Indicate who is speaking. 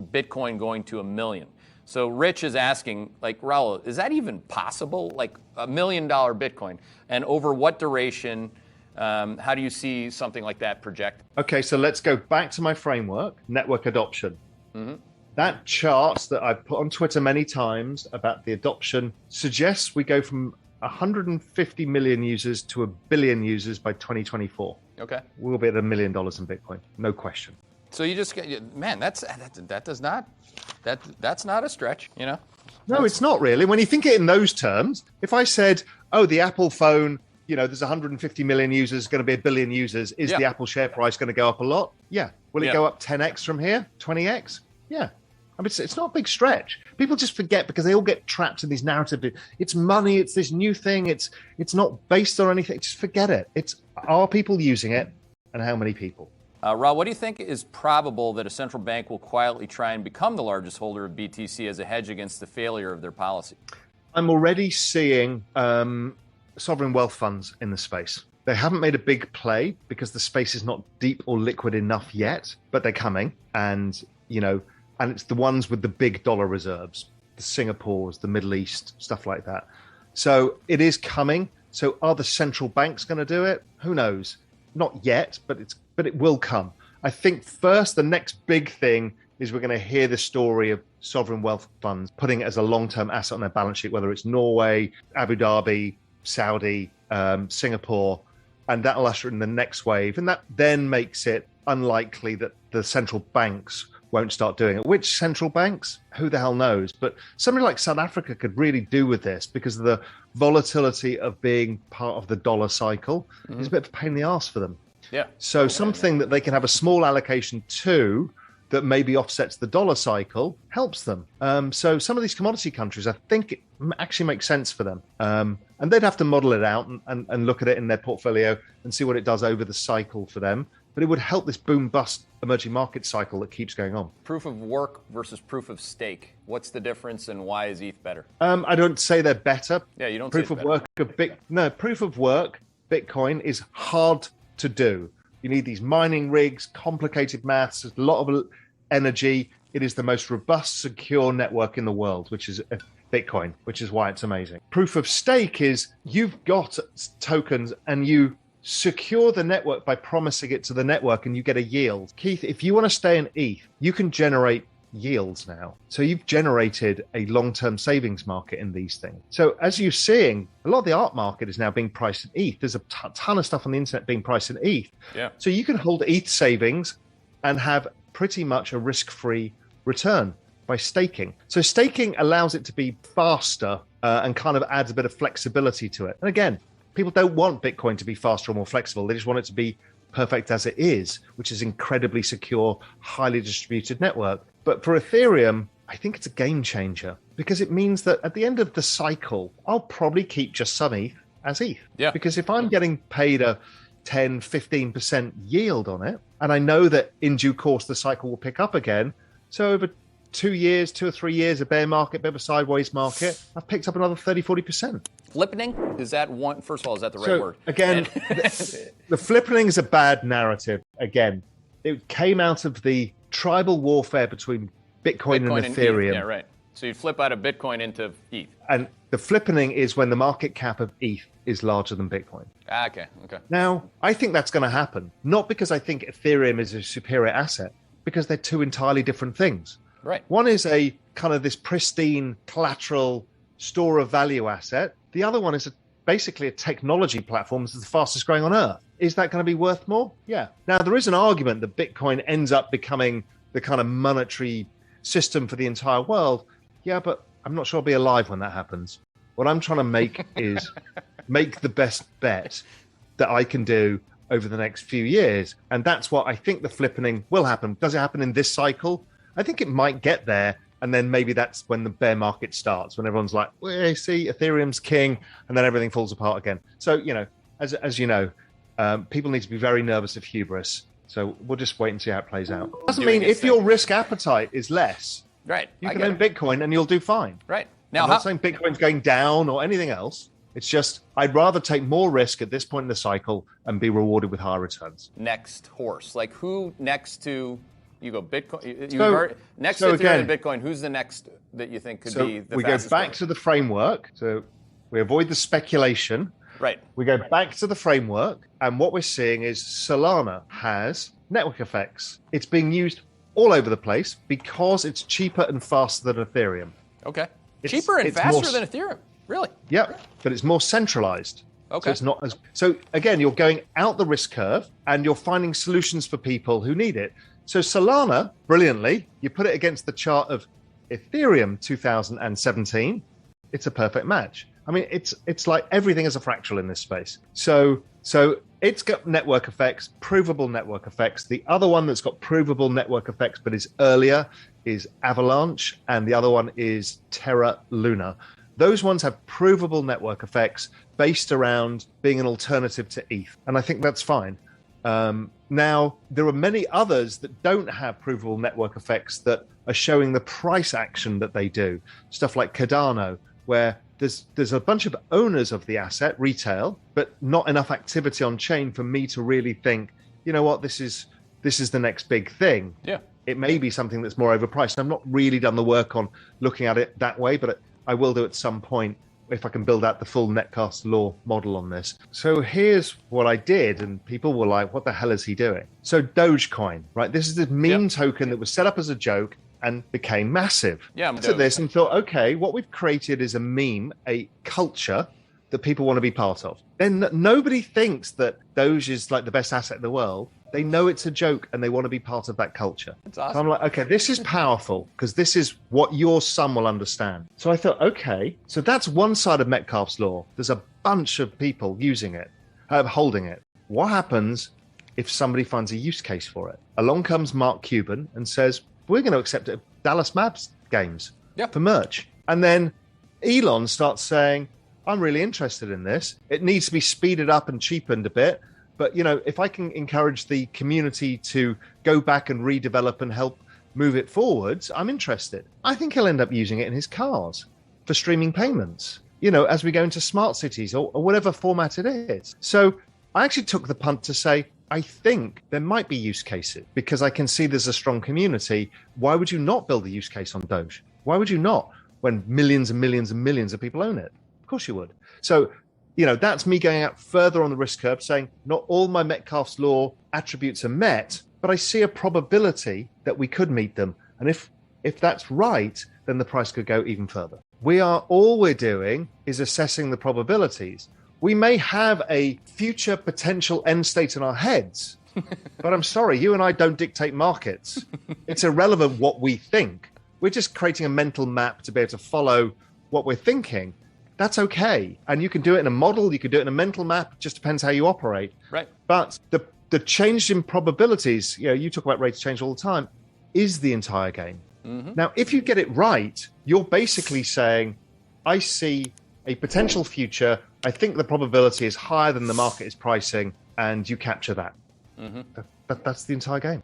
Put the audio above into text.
Speaker 1: Bitcoin going to 1 million. So Rich is asking, like, Raoul, is that even possible? Like $1 million Bitcoin? And over what duration? How do you see something like that project?
Speaker 2: Okay, so let's go back to my framework, network adoption. That chart that I've put on Twitter many times about the adoption suggests we go from 150 million users to 1 billion users by 2024.
Speaker 1: Okay.
Speaker 2: We'll be at $1 million in Bitcoin, no question.
Speaker 1: So you just, man, that's not a stretch, you know?
Speaker 2: No, it's not really. When you think it in those terms, if I said, oh, the Apple phone, you know, there's 150 million users, going to be 1 billion users. Is the Apple share price going to go up a lot? Yeah. Will it go up 10x from here? 20x? Yeah. I mean, it's not a big stretch. People just forget because they all get trapped in these narratives. It's money. It's this new thing. It's not based on anything. Just forget it. Are people using it, and how many people?
Speaker 1: Raoul, what do you think is probable that a central bank will quietly try and become the largest holder of BTC as a hedge against the failure of their policy?
Speaker 2: I'm already seeing sovereign wealth funds in the space. They haven't made a big play because the space is not deep or liquid enough yet, but they're coming. And, you know, and it's the ones with the big dollar reserves, the Singapores, the Middle East, stuff like that. So it is coming. So are the central banks going to do it? Who knows? Not yet, but it will come. I think first, the next big thing is we're going to hear the story of sovereign wealth funds putting it as a long-term asset on their balance sheet, whether it's Norway, Abu Dhabi, Saudi, Singapore, and that'll usher in the next wave. And that then makes it unlikely that the central banks won't start doing it. Which central banks? Who the hell knows? But something like South Africa could really do with this because of the volatility of being part of the dollar cycle. It's a bit of a pain in the arse for them.
Speaker 1: Yeah.
Speaker 2: So something that they can have a small allocation to that maybe offsets the dollar cycle helps them. So some of these commodity countries, I think it actually makes sense for them. And they'd have to model it out and look at it in their portfolio and see what it does over the cycle for them. But it would help this boom-bust emerging market cycle that keeps going on.
Speaker 1: Proof of work versus proof of stake. What's the difference and why is ETH better?
Speaker 2: I don't say they're better.
Speaker 1: Yeah, you don't
Speaker 2: proof
Speaker 1: say
Speaker 2: of work proof of work, Bitcoin is hard to do. You need these mining rigs, complicated maths, a lot of energy. It is the most robust, secure network in the world, which is Bitcoin, which is why it's amazing. Proof of stake is you've got tokens and you secure the network by promising it to the network and you get a yield. Keith, if you want to stay in ETH, you can generate yields now. So you've generated a long-term savings market in these things. So as you're seeing, a lot of the art market is now being priced in ETH. There's a ton of stuff on the internet being priced in ETH.
Speaker 1: Yeah.
Speaker 2: So you can hold ETH savings and have pretty much a risk-free return by staking. So staking allows it to be faster and kind of adds a bit of flexibility to it. And again, people don't want Bitcoin to be faster or more flexible. They just want it to be perfect as it is, which is incredibly secure, highly distributed network. But for Ethereum, I think it's a game changer because it means that at the end of the cycle, I'll probably keep just some ETH as ETH.
Speaker 1: Yeah.
Speaker 2: Because if I'm getting paid a 10, 15% yield on it, and I know that in due course the cycle will pick up again, so over 2 or 3 years, a bear market, bit of a sideways market, I've picked up another 30, 40%.
Speaker 1: Flippening? Is that one? First of all, is that the right word?
Speaker 2: Again, the flippening is a bad narrative. Again, it came out of the tribal warfare between Bitcoin and Ethereum.
Speaker 1: ETH. Yeah, right. So you flip out of Bitcoin into ETH.
Speaker 2: And the flippening is when the market cap of ETH is larger than Bitcoin.
Speaker 1: Okay.
Speaker 2: Now, I think that's going to happen, not because I think Ethereum is a superior asset, because they're two entirely different things.
Speaker 1: Right.
Speaker 2: One is a kind of this pristine collateral store of value asset. The other one is basically a technology platform that's the fastest growing on Earth. Is that going to be worth more? Yeah. Now, there is an argument that Bitcoin ends up becoming the kind of monetary system for the entire world. Yeah, but I'm not sure I'll be alive when that happens. What I'm trying to make is make the best bet that I can do over the next few years. And that's what I think the flippening will happen. Does it happen in this cycle? I think it might get there. And then maybe that's when the bear market starts, when everyone's like, well, see, Ethereum's king, and then everything falls apart again. So, you know, as you know, people need to be very nervous of hubris. So we'll just wait and see how it plays out. Doesn't mean if your risk appetite is less,
Speaker 1: right?
Speaker 2: You can own Bitcoin and you'll do fine.
Speaker 1: Right. Now,
Speaker 2: I'm not saying Bitcoin's going down or anything else. It's just I'd rather take more risk at this point in the cycle and be rewarded with higher returns.
Speaker 1: Next horse, like who next to You go Bitcoin. Next
Speaker 2: so
Speaker 1: to Ethereum
Speaker 2: again,
Speaker 1: and Bitcoin, who's the next that you think could be the
Speaker 2: we go
Speaker 1: fastest
Speaker 2: back
Speaker 1: growing?
Speaker 2: to the framework. So we avoid the speculation.
Speaker 1: Right.
Speaker 2: We go back to the framework, and what we're seeing is Solana has network effects. It's being used all over the place because it's cheaper and faster than Ethereum.
Speaker 1: Okay. Cheaper and faster than Ethereum. Really?
Speaker 2: Yep. But it's more centralized.
Speaker 1: Okay.
Speaker 2: So it's not as. So again, you're going out the risk curve, and you're finding solutions for people who need it. So Solana, brilliantly, you put it against the chart of Ethereum 2017. It's a perfect match. I mean, it's like everything is a fractal in this space. So it's got network effects, provable network effects. The other one that's got provable network effects but is earlier is Avalanche, and the other one is Terra Luna. Those ones have provable network effects based around being an alternative to ETH, and I think that's fine. Now, there are many others that don't have provable network effects that are showing the price action that they do. Stuff like Cardano, where there's a bunch of owners of the asset, retail, but not enough activity on chain for me to really think, you know what, this is the next big thing.
Speaker 1: Yeah.
Speaker 2: It may be something that's more overpriced. I've not really done the work on looking at it that way, but I will do at some point if I can build out the full netcast law model on this. So here's what I did, and people were like, what the hell is he doing? So Dogecoin, right? This is the meme token that was set up as a joke and became massive.
Speaker 1: Yeah,
Speaker 2: I looked at this and thought, okay, what we've created is a meme, a culture that people want to be part of. Then nobody thinks that Doge is like the best asset in the world. They know it's a joke and they want to be part of that culture.
Speaker 1: That's awesome.
Speaker 2: So I'm like, okay, this is powerful because this is what your son will understand. So I thought, okay, so that's one side of Metcalfe's law. There's a bunch of people using it, holding it. What happens if somebody finds a use case for it? Along comes Mark Cuban and says, we're going to accept it at Dallas Mavs games for merch. And then Elon starts saying, I'm really interested in this. It needs to be speeded up and cheapened a bit. But, you know, if I can encourage the community to go back and redevelop and help move it forwards, I'm interested. I think he'll end up using it in his cars for streaming payments, you know, as we go into smart cities or whatever format it is. So I actually took the punt to say, I think there might be use cases because I can see there's a strong community. Why would you not build a use case on Doge? Why would you not when millions and millions and millions of people own it? Of course you would. So, you know, that's me going out further on the risk curve, saying not all my Metcalfe's law attributes are met, but I see a probability that we could meet them. And if that's right, then the price could go even further. All we're doing is assessing the probabilities. We may have a future potential end state in our heads, but I'm sorry, you and I don't dictate markets. It's irrelevant what we think. We're just creating a mental map to be able to follow what we're thinking. That's okay. And you can do it in a model, you can do it in a mental map, it just depends how you operate.
Speaker 1: Right.
Speaker 2: But the change in probabilities, you know, you talk about rate of change all the time, is the entire game. Mm-hmm. Now, if you get it right, you're basically saying, I see a potential future, I think the probability is higher than the market is pricing, and you capture that. Mm-hmm. That's the entire game.